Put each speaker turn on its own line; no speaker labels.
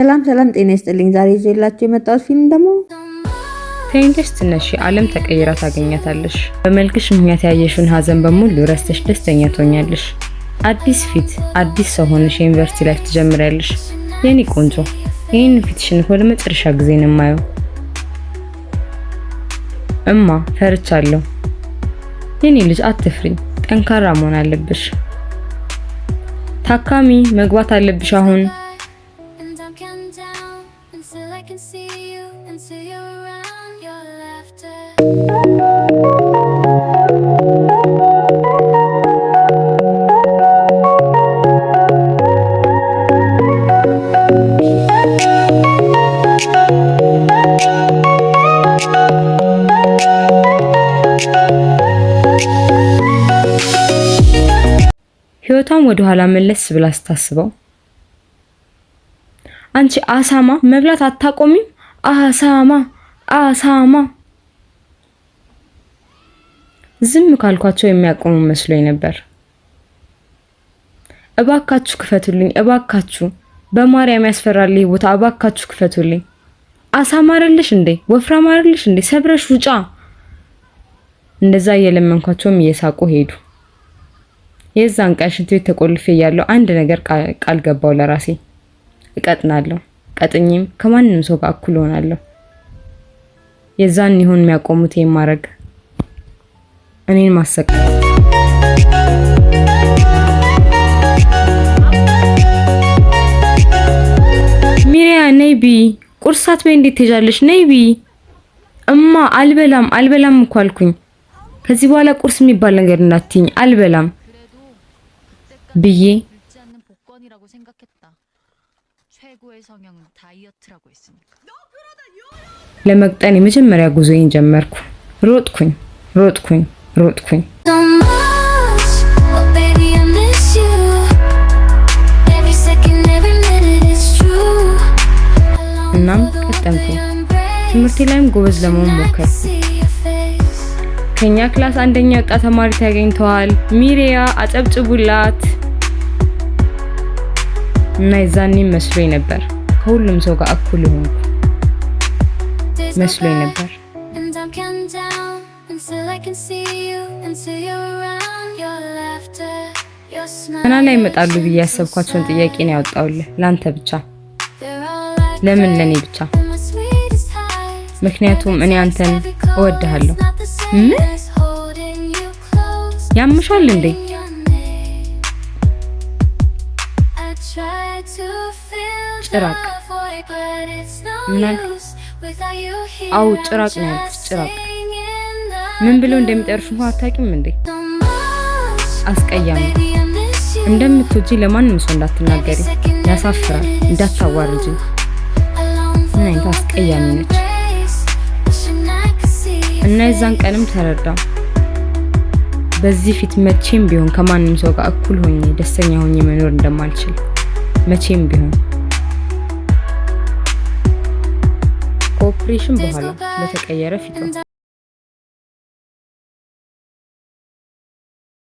ሰላም ጤና ይስጥልኝ። ዛሬ ይዤላችሁ የመጣሁት ፊልም ደግሞ
ተይንተሽ ትነሺ ዓለም ተቀይራ ታገኛታለሽ። በመልክሽ ምክንያት ያየሽውን ሀዘን በሙሉ ረስተሽ ደስተኛ ትሆኛለሽ። አዲስ ፊት፣ አዲስ ሰው ሆነሽ የዩኒቨርሲቲ ላይፍ ትጀምሪያለሽ። የኔ ቆንጆ ይሄን ፊትሽን ወደ መጨረሻ ጊዜ ነው የማየው። እማ ፈርቻለሁ። የኔ ልጅ አትፍሪ፣ ጠንካራ መሆን አለብሽ። ታካሚ መግባት አለብሽ አሁን። ህይወቷን ወደ ኋላ መለስ ብላ ስታስበው አንቺ አሳማ መብላት አታቆሚም? አሳማ ዝም ካልኳቸው የሚያቆሙ መስሎኝ ነበር። እባካችሁ ክፈቱልኝ፣ እባካችሁ በማርያም ያስፈራልኝ ቦታ እባካችሁ ክፈቱልኝ። አሳማ አይደልሽ እንዴ? ወፍራም አይደልሽ እንዴ? ሰብረሽ ውጫ። እንደዛ እየለመንኳቸውም እየሳቁ ሄዱ። የዛን ቀን ሽንት ቤት ተቆልፌ ያለው አንድ ነገር ቃል ገባው ለራሴ። እቀጥናለሁ፣ ቀጥኝም ከማንንም ሰው ጋር እኩል ሆናለሁ። የዛን ይሁን የሚያቆሙት የማረግ እኔን ማሰቃየት። ሚሪያ ነይቢ፣ ቁርሳት በይ። እንዴት ትሄጃለሽ? ነይቢ። እማ አልበላም እኮ አልኩኝ። ከዚህ በኋላ ቁርስ የሚባል ነገር እንዳትይኝ፣ አልበላም ብዬ ለመቅጠን የመጀመሪያ ጉዞዬን ጀመርኩ። ሮጥኩኝ። እናም ቀጠንኩኝ። ትምህርቴ ላይም ጎበዝ ለመሆን ሞከርኩ። ከኛ ክላስ አንደኛ ወጣ ተማሪ ታገኝተዋል። ሚሪያ አጨብጭቡላት። እና የዛኔ መስሎኝ ነበር ከሁሉም ሰው ጋር እኩል ሆንኩ መስሎኝ ነበር። እና ላይ ይመጣሉ ብዬ ያሰብኳቸውን ጥያቄ ነው ያወጣውልህ ላንተ ብቻ። ለምን ለኔ ብቻ? ምክንያቱም እኔ አንተን እወድሃለሁ። ምን ያምሻል እንዴ? ጭራቅ አው ጭራቅ ነው ያልኩት። ጭራቅ ምን ብለው እንደሚጠርሹ እንኳን አታውቂም እንዴ? አስቀያሚ። እንደምትወጂ ለማንም ሰው እንዳትናገሪ፣ ያሳፍራል። እንዳታዋርጂ። ምን አይነት አስቀያሚ ነች። እና የዛን ቀንም ተረዳው በዚህ ፊት መቼም ቢሆን ከማንም ሰው ጋር እኩል ሆኜ ደስተኛ ሆኜ መኖር እንደማልችል መቼም ቢሆን። ከኦፕሬሽን በኋላ በተቀየረ ፊቷ